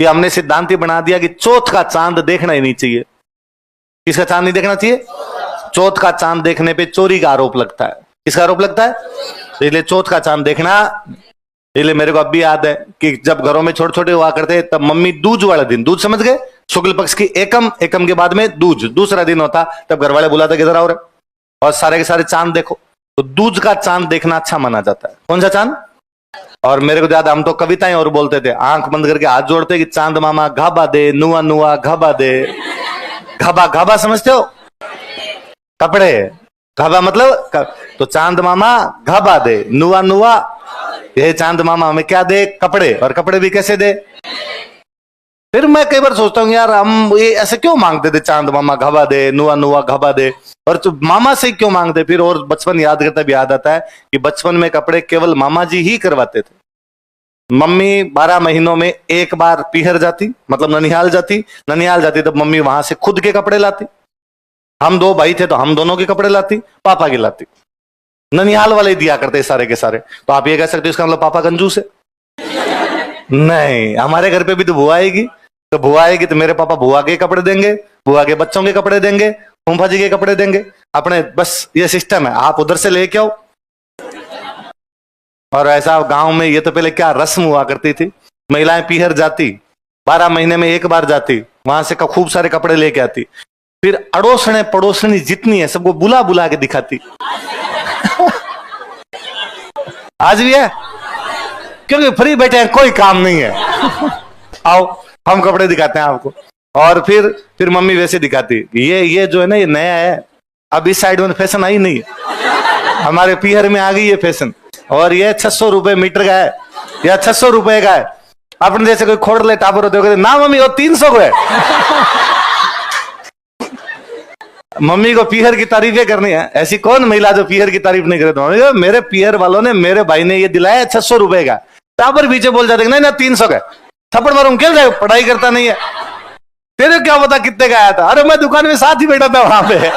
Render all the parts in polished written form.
कि हमने सिद्धांत ही बना दिया कि चौथ का चांद देखना ही नहीं चाहिए। किसका चांद नहीं देखना चाहिए? चौथ का चांद देखने पे चोरी का आरोप लगता है। किसका आरोप लगता है? तो इसलिए चौथ का चांद देखना। इसलिए मेरे को अब भी याद है कि जब घरों में छोटे छोटे हुआ करते तब मम्मी दूज वाले दिन, दूज समझ गए, शुक्ल पक्ष की एकम, एकम के बाद में दूज, दूसरा दिन होता, तब घर वाले बुलाते कि जरा और सारे के सारे चांद देखो। तो दूज का चांद देखना अच्छा माना जाता है। कौन सा चांद? और मेरे को याद, हम तो कविताएं और बोलते थे, आंख बंद करके हाथ जोड़ते कि चांद मामा घाबा दे, नुआ नुआ घाबा दे। घाबा, घाबा समझते हो? कपड़े, घाबा मतलब तो चांद मामा घाबा दे, नुआ नुआ, ये चांद मामा हमें क्या दे? कपड़े। और कपड़े भी कैसे दे? फिर मैं कई बार सोचता हूँ यार हम ये ऐसे क्यों मांगते थे, चांद मामा घाबा दे, नुआ नुआ घाबा दे, और तो मामा से क्यों मांगते? फिर और बचपन याद करता भी याद आता है कि बचपन में कपड़े केवल मामा जी ही करवाते थे। मम्मी 12 महीनों में एक बार पीहर जाती, मतलब ननिहाल जाती, ननिहाल जाती तब मम्मी वहां से खुद के कपड़े लाती। हम 2 भाई थे तो हम दोनों के कपड़े लाती, पापा के लाती। ननिहाल वाले दिया करते सारे के सारे। तो आप ये कह सकते हो इसका मतलब पापा कंजूस है? नहीं, हमारे घर पे भी तो बुआ आएगी, तो बुआ आएगी तो मेरे पापा बुआ के कपड़े देंगे, बुआ के बच्चों के कपड़े देंगे, फूफा जी के कपड़े देंगे अपने, बस ये सिस्टम है, आप उधर से लेके आओ। और ऐसा गांव में ये तो पहले क्या रस्म हुआ करती थी, महिलाएं पीहर जाती, 12 महीने में एक बार जाती, वहां से खूब सारे कपड़े लेके आती, फिर अड़ोसने पड़ोसनी जितनी है सबको बुला बुला के दिखाती। आज भी है, क्योंकि फ्री बैठे हैं, कोई काम नहीं है। आओ हम कपड़े दिखाते हैं आपको। और फिर मम्मी वैसे दिखाती, ये जो है ना ये नया है, अब इस साइड में फैशन आई नहीं है, हमारे पीहर में आ गई ये फैशन, और ये 600 रुपए मीटर का है या 600 रुपए का है। अपने जैसे कोई खोड़ ले टापर होते हो, ना मम्मी वो 300 को है। मम्मी को पीहर की तारीफें करनी है, ऐसी कौन महिला जो पीहर की तारीफ नहीं करे? तो मेरे पीहर वालों ने, मेरे भाई ने ये दिलाया 600 रुपए का, टापर पीछे बोल जाते नहीं ना 300 का, थप्पड़ मारूं, खेल जाए, पढ़ाई करता नहीं है, तेरे क्या पता कितने का आया था? अरे मैं दुकान में साथ ही बैठा था वहां पे।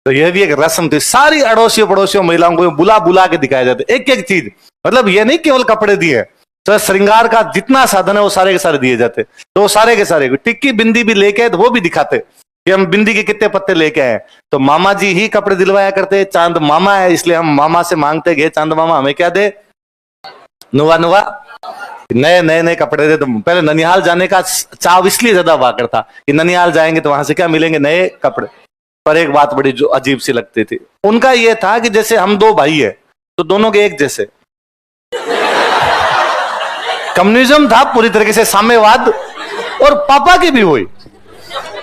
तो यह भी एक रस्म थी, सारी अड़ोसियों पड़ोसियों महिलाओं को बुला बुला के दिखाया जाता, एक एक चीज, मतलब ये नहीं केवल कपड़े दिए, तो श्रृंगार का जितना साधन है वो सारे के सारे दिए जाते। तो वो सारे के सारे टिक्की बिंदी भी लेके आए तो वो भी दिखाते कि हम बिंदी के कितने पत्ते लेके आए। तो मामा जी ही कपड़े दिलवाया करते, चांद मामा है इसलिए हम मामा से मांगते गए, चांद मामा हमें क्या दे? नुआ नुआ, नए नए नए कपड़े दे। तो पहले ननिहाल जाने का चाव इसलिए ज्यादा हुआ करता कि ननिहाल जाएंगे तो वहां से क्या मिलेंगे? नए कपड़े। पर एक बात बड़ी जो अजीब सी लगती थी, उनका यह था कि जैसे हम 2 भाई है तो दोनों के एक जैसे। कम्युनिज्म था पूरी तरीके से, साम्यवाद, और पापा की भी हुई।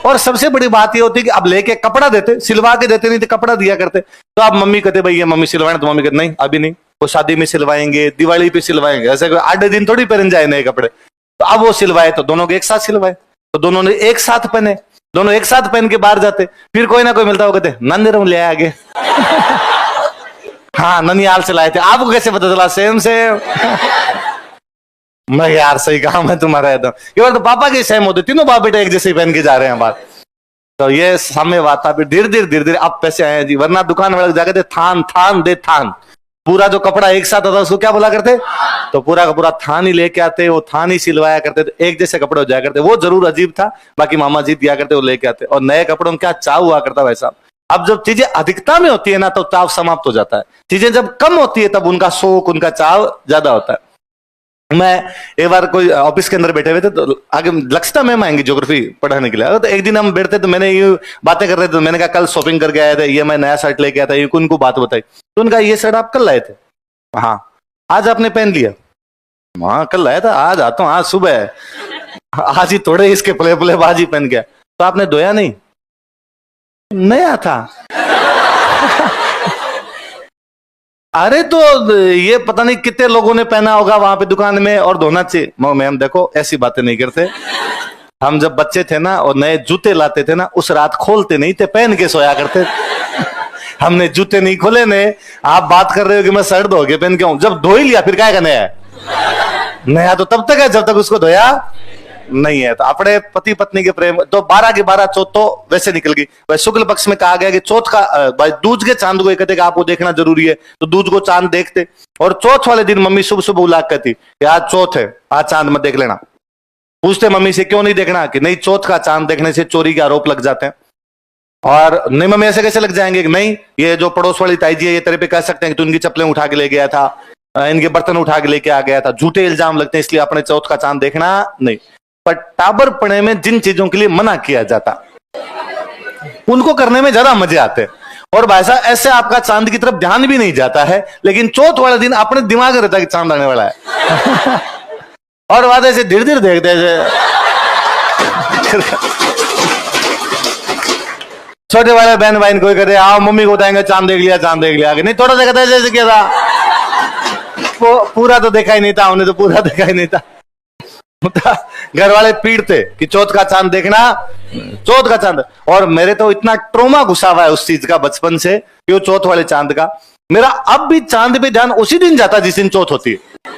और सबसे बड़ी बात ये होती कि अब लेके कपड़ा देते, सिलवा के देते नहीं तो कपड़ा दिया करते। तो अब मम्मी कहते भाई ये मम्मी सिलवाए, तो मम्मी कहते नहीं अभी नहीं, वो शादी में सिलवाएंगे, दिवाली पे सिलवाएंगे, ऐसे 8 दिन थोड़ी पहन जाए नए कपड़े। तो अब वो सिलवाए तो दोनों के एक साथ सिलवाए, तो दोनों ने एक साथ पहने, दोनों एक साथ पहन के बाहर जाते। फिर कोई ना कोई मिलता, वो कहते नंदरम ले आगे। हाँ ननिहाल से लाए थे, आपको कैसे पता चला? Same same. मैं यार सही कहा मैं तुम्हारा एकदम, ये तो पापा के सेम होते, तीनों बाप बेटे एक जैसे पहन के जा रहे हैं बाहर। तो ये सामने बात था, धीरे धीरे अब पैसे आए जी, वरना दुकान वाले जाके थान थान दे थान, पूरा जो कपड़ा एक साथ होता उसको क्या बोला करते? तो पूरा का पूरा थान ही लेके आते, वो थान ही सिलवाया करते, तो एक जैसे कपड़े हो जाया करते। वो जरूर अजीब था, बाकी मामा जी दिया करते, वो लेके आते। और नए कपड़ों में क्या चाव हुआ करता वैसा। अब जब चीजें अधिकता में होती है ना तो चाव समाप्त हो जाता है, चीजें जब कम होती है तब उनका शौक, उनका चाव ज्यादा होता है। मैं एक बार कोई ऑफिस के अंदर बैठे हुए थे, तो आगे लक्षिता मैम आएंगी ज्योग्राफी पढ़ाने के लिए, तो एक दिन हम बैठते तो मैंने ये बातें कर रहे थे, तो मैंने कहा कल शॉपिंग करके आया था, ये मैं नया शर्ट लेके आया था, ये उनको बात बताई। तो उनका ये शर्ट आप कल लाए थे? हाँ। आज आपने पहन लिया? हाँ कल लाया था, आज आता हूँ, आज सुबह, आज ही थोड़े इसके पले पले आज ही पहन गया। तो आपने धोया नहीं? नया था। अरे तो ये पता नहीं कितने लोगों ने पहना होगा वहां पे दुकान में, और धोना चाहिए। मैम देखो ऐसी बातें नहीं करते, हम जब बच्चे थे ना और नए जूते लाते थे ना, उस रात खोलते नहीं थे, पहन के सोया करते। हमने जूते नहीं खोले ने, आप बात कर रहे हो कि मैं शर्ट धो के पहन के आऊं, जब धो ही लिया फिर क्या नया है? नया तो तब तक है जब तक उसको धोया नहीं है। तो अपने पति पत्नी के प्रेम तो 12 की 12 चौथ तो वैसे निकल गई। भाई शुक्ल पक्ष में कहा गया कि चौथ का भाई दूज के चांद को कहते कि आपको देखना जरूरी है, तो दूज को चांद देखते। और चौथ वाले दिन मम्मी सुबह सुबह उलाक कहती कि आज चौथ है, आज चांद मत देख लेना। पूछते मम्मी से क्यों नहीं देखना, कि नहीं चौथ का चांद देखने से चोरी के आरोप लग जाते हैं। और नहीं मम्मी ऐसे कैसे लग जाएंगे, कि नहीं ये जो पड़ोस वाली ताई जी है ये तेरे पे कह सकते हैं कि तू इनकी चप्पलें उठा के ले गया था, इनके बर्तन उठा के लेके आ गया था, झूठे इल्जाम लगते हैं, इसलिए अपने चौथ का चांद देखना नहीं। पर टाबर पड़े में जिन चीजों के लिए मना किया जाता उनको करने में ज्यादा मजे आते हैं। और भाई साहब ऐसे आपका चांद की तरफ ध्यान भी नहीं जाता है, लेकिन चौथ वाले दिन अपने दिमाग में रहता है कि चांद आने वाला है और बाद ऐसे धीरे धीरे देखते हैं। छोटे वाले बहन भाई कोई कहते आओ मम्मी को बताएंगे चांद देख लिया, चांद देख लिया। नहीं थोड़ा सा कहता है जैसे क्या था, पूरा तो देखा ही नहीं था हमने, तो पूरा देखा ही नहीं था। घर वाले पीड़ते कि चौथ का चांद देखना, चौथ का चांद। और मेरे तो इतना ट्रोमा घुसा हुआ है उस चीज का बचपन से कि वो चौथ वाले चांद का। मेरा अब भी चांद पे ध्यान उसी दिन जाता जिस दिन चौथ होती है।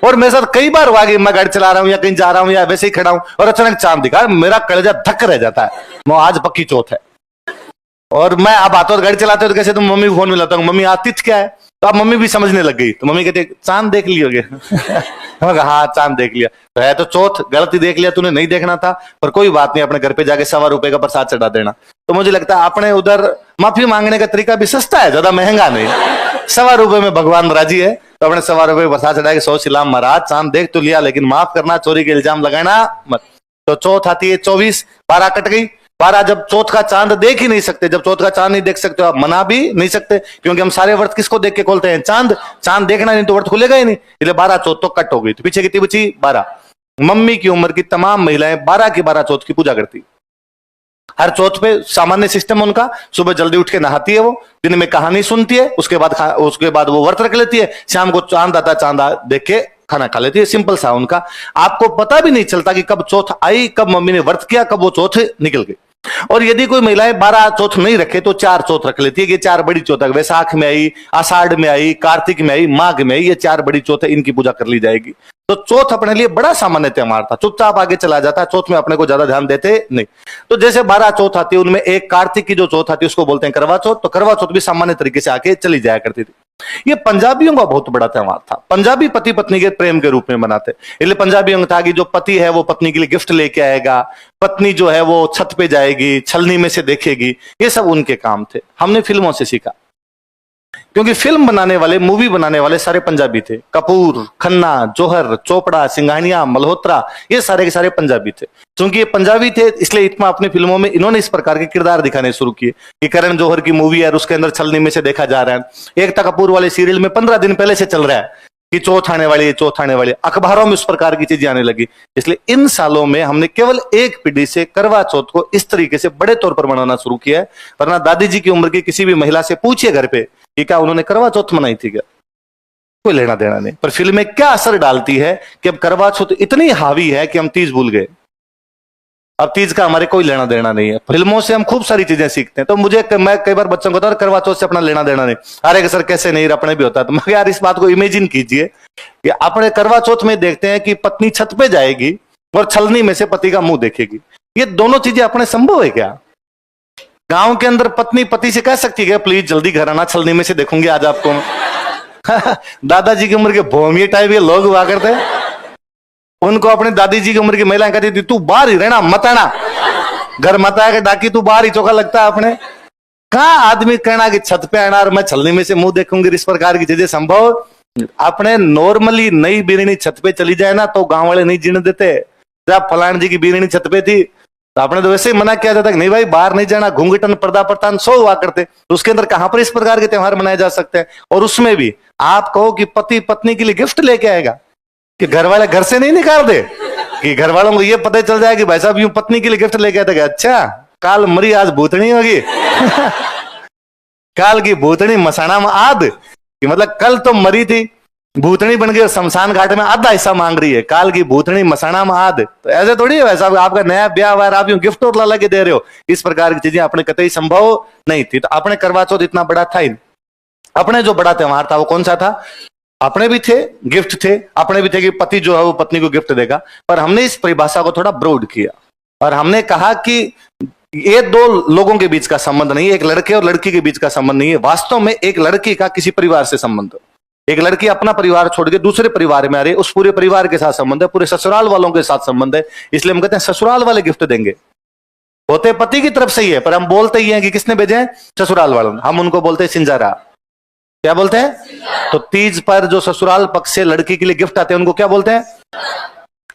और मेरे साथ कई बार हुआ कि मैं गाड़ी चला रहा हूं या कहीं जा रहा हूं या वैसे ही खड़ा हूं और अचानक चांद दिखा, मेरा कलेजा धक्का रह जाता है, वो आज पक्की चौथ है। और मैं अब आता हूं गाड़ी चलाते हो तो कैसे तुम मम्मी को फोन मिलाता हूँ, मम्मी आज तिथि क्या है, तो अब मम्मी भी समझने लग गई। तो मम्मी कहती चांद देख लियोगे हाँ चांद देख लिया, तो है तो चौथ, गलती देख लिया तूने, नहीं देखना था, पर कोई बात नहीं, अपने घर पे जाके ₹1.25 का प्रसाद चढ़ा देना। तो मुझे लगता है अपने उधर माफी मांगने का तरीका भी सस्ता है, ज्यादा महंगा नहीं। ₹1.25 में भगवान राजी है, तो अपने ₹1.25 प्रसाद चढ़ा के 100 सिलाम महाराज चांद देख तो लिया, लेकिन माफ करना चोरी के इल्जाम लगाना मत। तो चौथ आती है 24, 12 कट गई। 12 जब चौथ का चांद देख ही नहीं सकते, जब चौथ का चांद नहीं देख सकते आप मना भी नहीं सकते, क्योंकि हम सारे व्रत किसको देख के खोलते हैं, चांद। चांद देखना नहीं तो व्रत खुलेगा ही नहीं, इसलिए 12 चौथ तो कट हो गई। तो पीछे कितनी बची, 12। मम्मी की उम्र की तमाम महिलाएं 12 की 12 चौथ की पूजा करती। हर चौथ पे सामान्य सिस्टम उनका, सुबह जल्दी उठ के नहाती है, वो दिन में कहानी सुनती है, उसके बाद वो व्रत रख लेती है, शाम को चांद आता, चांद देख के खाना खा लेती है। सिंपल सा उनका। आपको पता भी नहीं चलता कि कब चौथ आई, कब मम्मी ने व्रत किया, कब वो चौथ निकल गई। और यदि कोई महिलाएं 12 चौथ नहीं रखे तो 4 चौथ रख लेती है कि 4 बड़ी चौथ है, वैसाख में आई, आषाढ़ में आई, कार्तिक में आई, माघ में आई, ये 4 बड़ी चौथ है, इनकी पूजा कर ली जाएगी। तो चौथ अपने लिए बड़ा सामान्य त्योहार था, चुपचाप आगे चला जाता है, चौथ में अपने को ज्यादा ध्यान देते नहीं। तो जैसे 12 चौथ आती है, उनमें एक कार्तिक की जो चौथ आती है उसको बोलते हैं करवा चौथ, तो करवा चौथ भी सामान्य तरीके से आके चली जाया करती थी। ये पंजाबियों का बहुत बड़ा त्योहार था, पंजाबी पति पत्नी के प्रेम के रूप में मनाते। इसलिए पंजाबियों का था कि जो पति है वो पत्नी के लिए गिफ्ट लेके आएगा, पत्नी जो है वो छत पे जाएगी, छलनी में से देखेगी, ये सब उनके काम थे। हमने फिल्मों से सीखा, क्योंकि फिल्म बनाने वाले, मूवी बनाने वाले सारे पंजाबी थे। कपूर, खन्ना, जौहर, चोपड़ा, सिंघानिया, मल्होत्रा, ये सारे के सारे पंजाबी थे। क्योंकि ये पंजाबी थे इसलिए इतना अपनी फिल्मों में इन्होंने इस प्रकार के किरदार दिखाने शुरू किए कि करण जौहर की मूवी है, उसके अंदर छलनी में से देखा जा रहा है। एकता कपूर वाले सीरियल में 15 दिन पहले से चल रहा है कि चौथ आने वाली है, चौथ आने वाली है। अखबारों में उस प्रकार की चीजें आने लगी। इसलिए इन सालों में हमने केवल एक पीढ़ी से करवा चौथ को इस तरीके से बड़े तौर पर मनाना शुरू किया है। वरना दादी जी की उम्र की किसी भी महिला से पूछिए घर पे कि क्या उन्होंने करवा चौथ मनाई थी क्या, कोई लेना देना नहीं। पर फिल्में क्या असर डालती है कि अब करवा चौथ इतनी हावी है कि हम तीज भूल गए। अब तीज का हमारे कोई लेना देना नहीं है। फिल्मों से हम खूब सारी चीजें सीखते हैं। तो मैं कई बार बच्चों को बताता करवा चौथ से अपना लेना देना नहीं। अरे सर कैसे नहीं, अपने भी होता है। तो मैं यार इस बात को इमेजिन कीजिए कि अपने करवा चौथ में देखते हैं कि पत्नी छत पे जाएगी और छलनी में से पति का मुंह देखेगी। ये दोनों चीजें अपने संभव है क्या? गांव के अंदर पत्नी पति से कह सकती है प्लीज जल्दी घर आना, छलनी में से देखूंगी आज आपको। दादाजी की उम्र के भोमिये टाइप ये लोग हुआ करते, उनको अपनी दादी जी की उम्र की महिलाएं कहती थी तू बाहर ही रहना, मत आना घर, मत आके डाकी तू बाहर ही, चौका लगता है अपने। कहां आदमी कहना कि छत पे आना और मैं छलनी में से मुंह देखूंगी, इस प्रकार की चीजें संभव। अपने नॉर्मली नई बीरणी छत पे चली जाए ना तो गांव वाले नहीं जीने देते। जब फलान जी की बीरणी छत पे थी तो आपने तो वैसे ही मना किया जाता कि नहीं भाई बाहर नहीं जाना, घूंघटन पर्दा प्रतान सो हुआ करते। तो उसके अंदर कहां पर इस प्रकार के त्योहार मनाए जा सकते हैं? और उसमें भी आप कहो कि पति पत्नी के लिए गिफ्ट लेके आएगा, कि घर वाले घर से नहीं निकाल दे, कि घर वालों को ये पता चल जाए कि भाई साहब यूं पत्नी के लिए गिफ्ट लेके आते, अच्छा काल मरी आज भूतनी होगी। काल की भूतनी मसाना में आद, कि मतलब कल तो मरी थी, भूतनी बन गई और शमशान घाट में आधा हिस्सा मांग रही है। काल की भूतनी मसाना में आद, तो ऐसे थोड़ी है भाई साहब आपका नया ब्याह हुआ आप यूं गिफ्ट और ला के दे रहे हो। इस प्रकार की चीजें अपने कतई संभव नहीं थी। तो अपने करवा चौथ इतना बड़ा था ही। अपने जो बड़ा त्योहार था वो कौन सा था? अपने भी थे, गिफ्ट थे, अपने भी थे कि पति जो है वो पत्नी को गिफ्ट देगा, पर हमने इस परिभाषा को थोड़ा ब्रॉड किया और हमने कहा कि ये दो लोगों के बीच का संबंध नहीं है, एक लड़के और लड़की के बीच का संबंध नहीं है। वास्तव में एक लड़की का किसी परिवार से संबंध, एक लड़की अपना परिवार छोड़ के दूसरे परिवार में आ रही है, उस पूरे परिवार के साथ संबंध है, पूरे ससुराल वालों के साथ संबंध है। इसलिए हम कहते हैं ससुराल वाले गिफ्ट देंगे। होते पति की तरफ से ही है, पर हम बोलते ही हैं कि किसने भेजे हैं, ससुराल वालों ने। हम उनको बोलते हैं सिंजारा। क्या बोलते हैं? तो तीज पर जो ससुराल पक्ष से लड़की के लिए गिफ्ट आते हैं उनको क्या बोलते हैं?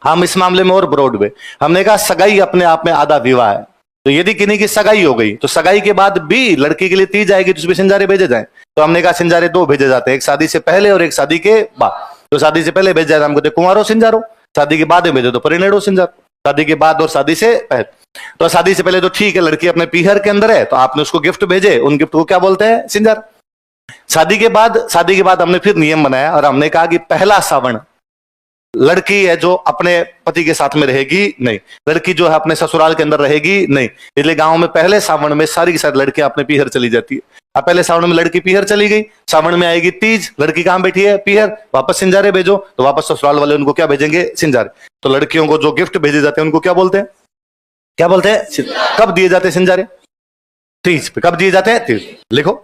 हम इस मामले में और ब्रॉड में हमने कहा सगाई अपने आप में आधा विवाह है। तो यदि किन्हीं की सगाई हो गई तो सगाई के बाद भी लड़की के लिए तीज आएगी तो उसमें सिंजारे भेजे जाएं। तो हमने कहा सिंजारे दो भेजे जाते हैं, एक शादी से पहले और एक शादी के बाद। तो शादी से पहले भेज जाए हम कहते कुंवारो सिंजारो, शादी के बाद भेजे तो परिणेड़ो सिंजारो। शादी के बाद और शादी से पहले, तो शादी से पहले तो ठीक है, लड़की अपने पीहर के अंदर है तो आपने उसको गिफ्ट भेजे, उन गिफ्ट को क्या बोलते हैं? सिंजार। शादी के बाद हमने फिर नियम बनाया और हमने कहा कि पहला सावन लड़की है जो अपने पति के साथ में रहेगी नहीं, लड़की जो है अपने ससुराल के अंदर रहेगी नहीं। इसलिए गांव में पहले सावन में सारी की सारी लड़कियां अपने पीहर चली जाती है। अब पहले सावन में लड़की पीहर चली गई, सावन में आएगी तीज, लड़की कहां बैठी है? पीहर। वापस सिंजारे भेजो तो वापस ससुराल वाले उनको क्या भेजेंगे? सिंजारे। तो लड़कियों को जो गिफ्ट भेजे जाते हैं उनको क्या बोलते हैं? क्या बोलते हैं? कब दिए जाते हैं सिंजारे? तीज पे। कब दिए जाते हैं? तीज। लिखो।